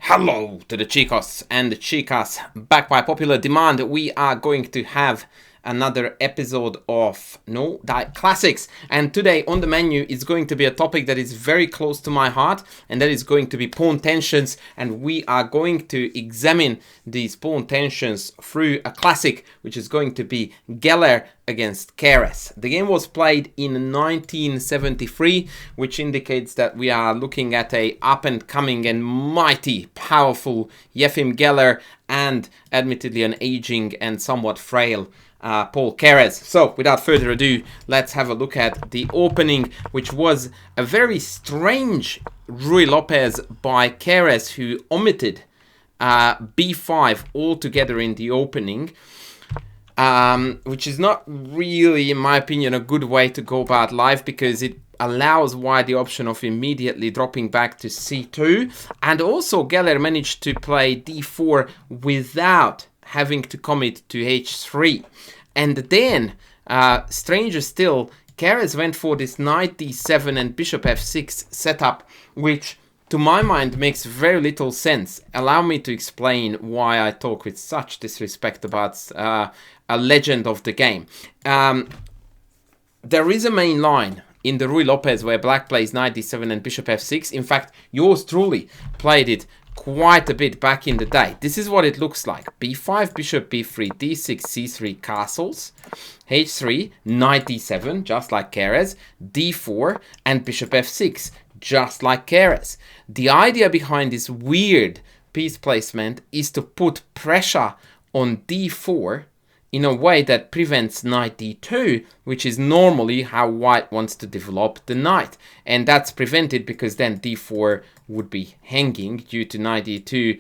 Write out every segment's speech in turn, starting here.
Hello to the chicos and the chicas. Back by popular demand, we are going to have another episode of No Doubt Classics. And today on the menu is going to be a topic that is very close to my heart, and that is going to be pawn tensions. And we are going to examine these pawn tensions through a classic, which is going to be Geller against Keres. The game was played in 1973, which indicates that we are looking at a up-and-coming and mighty, powerful Efim Geller and admittedly an aging and somewhat frail Paul Keres. So, without further ado, let's have a look at the opening, which was a very strange Ruy Lopez by Keres, who omitted b5 altogether in the opening, which is not really, in my opinion, a good way to go about life, because it allows White the option of immediately dropping back to c2, and also Geller managed to play d4 without having to commit to h3. And then, stranger still, Keres went for this knight d7 and bishop f6 setup, which to my mind makes very little sense. Allow me to explain why I talk with such disrespect about a legend of the game. There is a main line in the Ruy Lopez where black plays knight d7 and bishop f6. In fact, yours truly played it quite a bit back in the day. This is what it looks like. b5, bishop b3, d6, c3, castles, h3, knight d7, just like Keres, d4, and bishop f6, just like Keres. The idea behind this weird piece placement is to put pressure on d4 in a way that prevents knight d2, which is normally how White wants to develop the knight. And that's prevented because then d4 would be hanging due to knight d2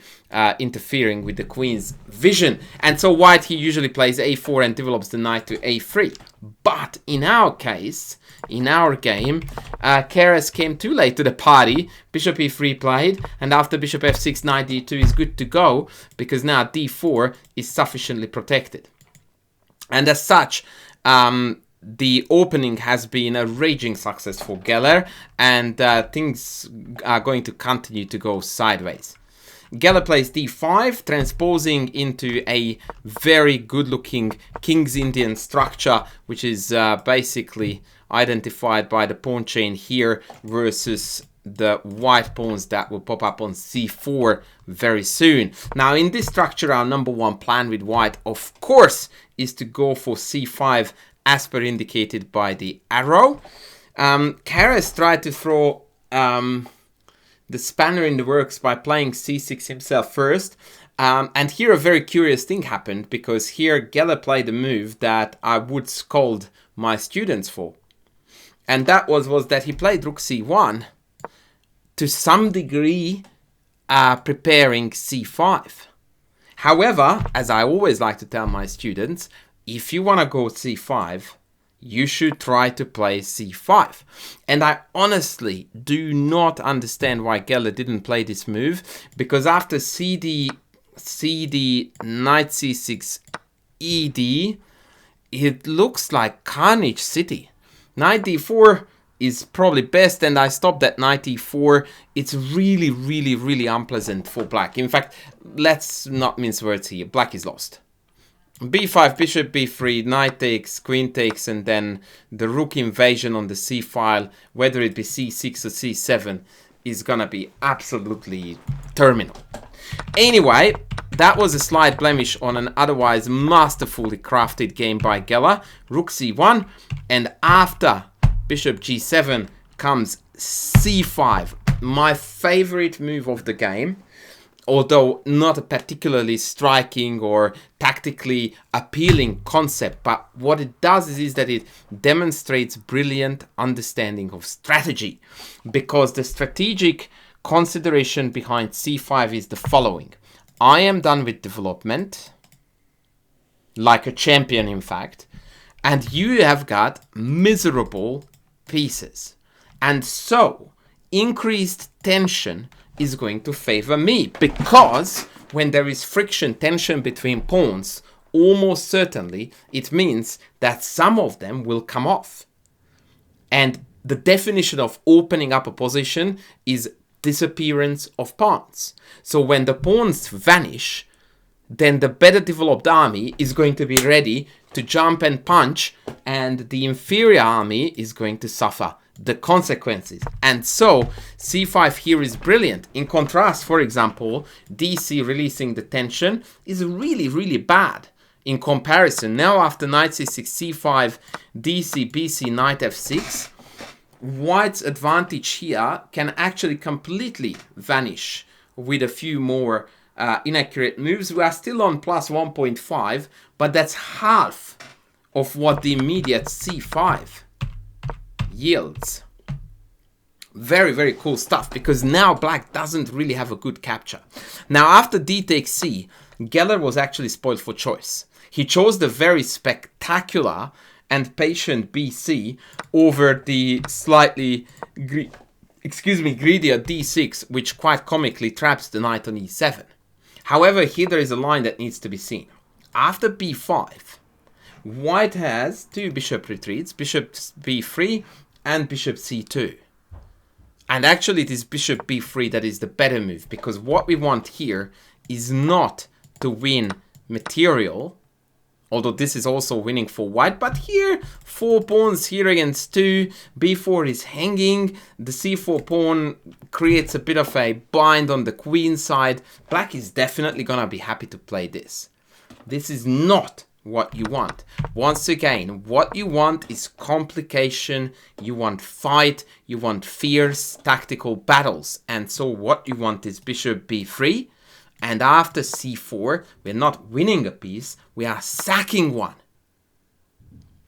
interfering with the queen's vision. And so White, he usually plays a4 and develops the knight to a3. But in our case, in our game, Keres came too late to the party. Bishop e3 played, and after bishop f6, knight d2 is good to go, because now d4 is sufficiently protected. And as such, the opening has been a raging success for Geller, and things are going to continue to go sideways. Geller plays d5, transposing into a very good-looking King's Indian structure, which is basically identified by the pawn chain here versus the white pawns that will pop up on c4 very soon. Now, in this structure, our number one plan with White, of course, is to go for c5 as per indicated by the arrow. Keres tried to throw the spanner in the works by playing c6 himself first. And here a very curious thing happened, because here Geller played a move that I would scold my students for. And that was that he played rook c1, to some degree preparing c5. However, as I always like to tell my students, if you want to go c5, you should try to play c5. And I honestly do not understand why Geller didn't play this move, because after cd, knight c6, ed, it looks like Carnage City. Knight d4 is probably best, and I stopped at knight e4. It's really, really, really unpleasant for black. In fact, let's not mince words here. Black is lost. b5, bishop b3, knight takes, queen takes, and then the rook invasion on the c file, whether it be c6 or c7, is gonna be absolutely terminal. Anyway, that was a slight blemish on an otherwise masterfully crafted game by Geller. Rook c1, and after bishop g7 comes c5, my favorite move of the game, although not a particularly striking or tactically appealing concept. But what it does is that it demonstrates brilliant understanding of strategy, because the strategic consideration behind c5 is the following. I am done with development, like a champion in fact, and you have got miserable pieces. And so, increased tension is going to favor me, because when there is friction, tension between pawns, almost certainly it means that some of them will come off. And the definition of opening up a position is disappearance of pawns. So when the pawns vanish, then the better developed army is going to be ready to jump and punch, and the inferior army is going to suffer the consequences. And so c5 here is brilliant. In contrast, for example, dc releasing the tension is really, really bad in comparison. Now after knight c6, c5, dc, bc, knight f6, white's advantage here can actually completely vanish with a few more inaccurate moves. We are still on plus 1.5, but that's half of what the immediate c5 yields. Very, very cool stuff, because now black doesn't really have a good capture. Now after d takes c, Geller was actually spoiled for choice. He chose the very spectacular and patient bc over the slightly greedier d6, which quite comically traps the knight on e7. However, here there is a line that needs to be seen. After b5, white has two bishop retreats, bishop b3 and bishop c2. And actually it is bishop b3 that is the better move, because what we want here is not to win material, although this is also winning for white, but here 4 pawns here against 2, b4 is hanging, the c4 pawn creates a bit of a bind on the queen side. Black is definitely gonna be happy to play this. This is not what you want. Once again, what you want is complication, you want fight, you want fierce tactical battles. And so what you want is bishop b3, and after c4, we're not winning a piece, we are sacking one.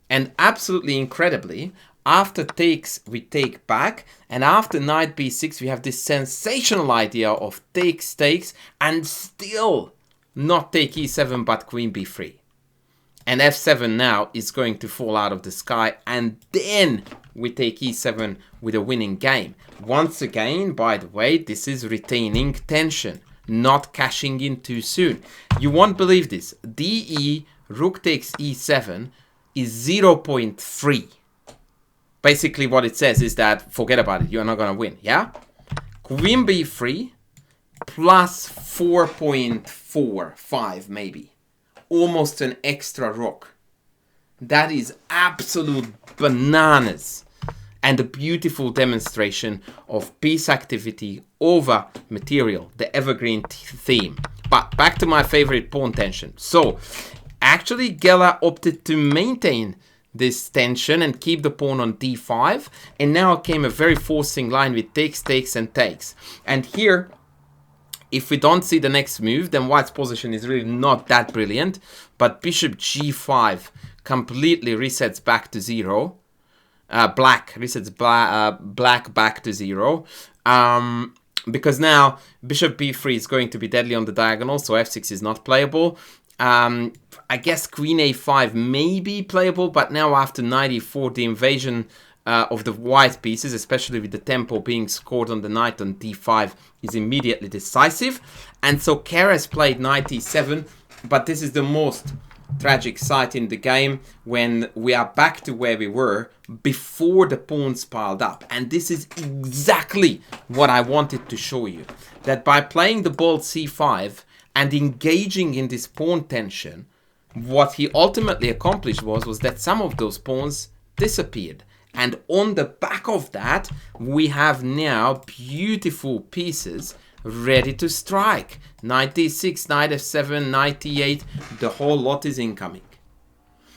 And absolutely incredibly, after takes, we take back, and after knight b6, we have this sensational idea of takes, and still not take e7, but queen b3. And f7 now is going to fall out of the sky, and then we take e7 with a winning game. Once again, by the way, this is retaining tension, not cashing in too soon. You won't believe this. DE, rook takes e7 is 0.3. Basically what it says is that, forget about it, you're not going to win, yeah? Queen b3 plus 4.45 maybe. Almost an extra rook. That is absolute bananas, and a beautiful demonstration of piece activity over material, the evergreen theme. But back to my favorite pawn tension. So actually Geller opted to maintain this tension and keep the pawn on d5, and now came a very forcing line with takes, and takes. And here, if we don't see the next move, then white's position is really not that brilliant. But bishop g5 completely resets back to 0. Black resets black back to 0. Because now bishop b3 is going to be deadly on the diagonal, so f6 is not playable. I guess queen a5 may be playable, but now after knight e4, the invasion of the white pieces, especially with the tempo being scored on the knight on d5, is immediately decisive. And so Keres played knight e7, but this is the most tragic sight in the game when we are back to where we were before the pawns piled up. And this is exactly what I wanted to show you, that by playing the bold c5 and engaging in this pawn tension, what he ultimately accomplished was that some of those pawns disappeared. And on the back of that, we have now beautiful pieces ready to strike. Knight d6, knight f7, knight e8, the whole lot is incoming.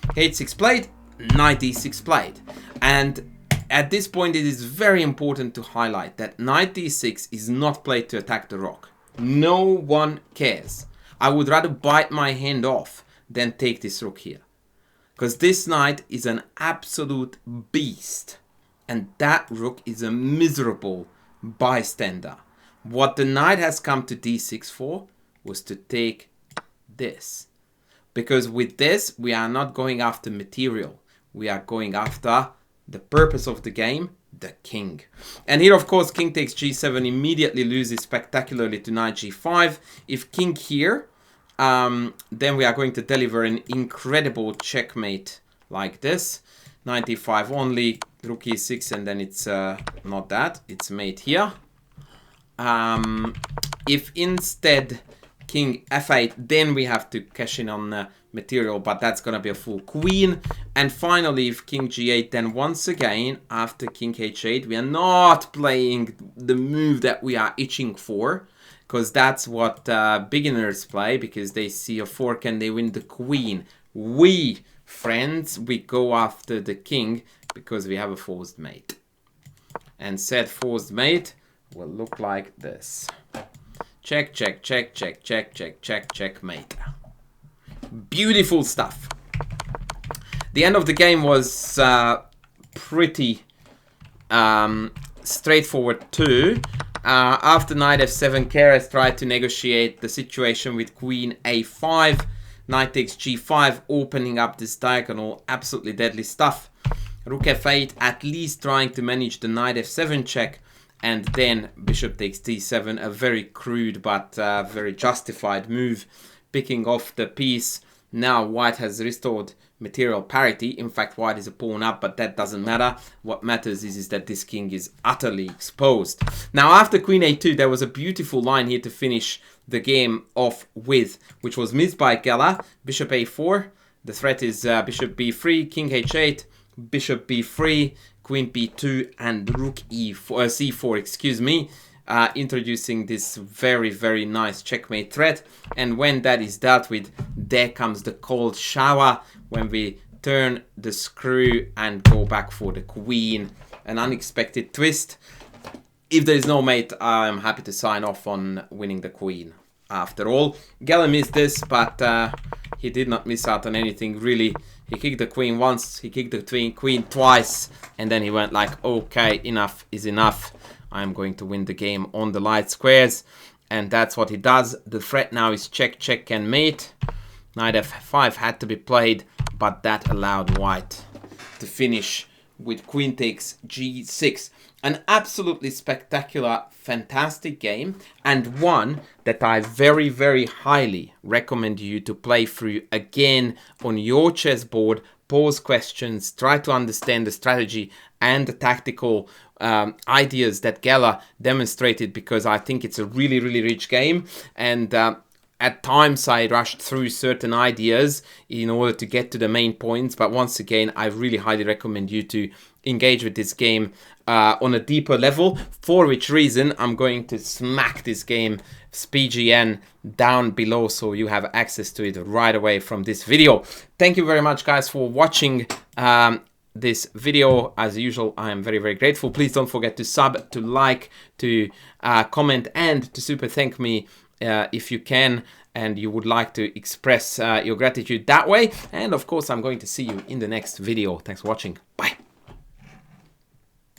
h6 played, knight d6 played. And at this point, it is very important to highlight that knight d6 is not played to attack the rook. No one cares. I would rather bite my hand off than take this rook here. Because this knight is an absolute beast. And that rook is a miserable bystander. What the knight has come to d6 for was to take this. Because with this, we are not going after material. We are going after the purpose of the game, the king. And here, of course, king takes g7 immediately loses spectacularly to knight g5. If king here, then we are going to deliver an incredible checkmate like this. Knight d5 only, rook e6, and then it's not that, it's mate here. If instead king f8, then we have to cash in on material, but that's gonna be a full queen. And finally, if king g8, then once again, after king h8, we are not playing the move that we are itching for, because that's what beginners play, because they see a fork and they win the queen. We, friends, we go after the king, because we have a forced mate. And said forced mate will look like this. Check, check, check, check, check, check, check, checkmate. Beautiful stuff. The end of the game was pretty straightforward too. After knight f7, Keres tried to negotiate the situation with queen a5. Knight takes g5, opening up this diagonal. Absolutely deadly stuff. Rook f8, at least trying to manage the knight f7 check. And then bishop takes d7, a very crude but very justified move, picking off the piece. Now white has restored material parity. In fact, white is a pawn up, but that doesn't matter. What matters is that this king is utterly exposed. Now after queen a2, there was a beautiful line here to finish the game off with, which was missed by Geller. Bishop a4. The threat is bishop b3, king h8, bishop b3, queen b2, and rook e4, c4, excuse me, introducing this very, very nice checkmate threat. And when that is dealt with, there comes the cold shower, when we turn the screw and go back for the queen. An unexpected twist. If there is no mate, I'm happy to sign off on winning the queen. After all, Geller missed this, but he did not miss out on anything really. He kicked the queen once, he kicked the queen twice, and then he went like, okay, enough is enough. I'm going to win the game on the light squares. And that's what he does. The threat now is check, check, and mate. Knight f5 had to be played, but that allowed white to finish with queen takes g6. An absolutely spectacular, fantastic game, and one that I very, very highly recommend you to play through again on your chessboard. Pose questions, try to understand the strategy and the tactical ideas that Geller demonstrated, because I think it's a really, really rich game. And at times I rushed through certain ideas in order to get to the main points, but once again, I really highly recommend you to engage with this game on a deeper level, for which reason I'm going to smack this game SPGN down below so you have access to it right away from this video. Thank you very much, guys, for watching this video. As usual, I am very, very grateful. Please don't forget to sub, to like, to comment, and to super thank me if you can and you would like to express your gratitude that way. And of course, I'm going to see you in the next video. Thanks for watching.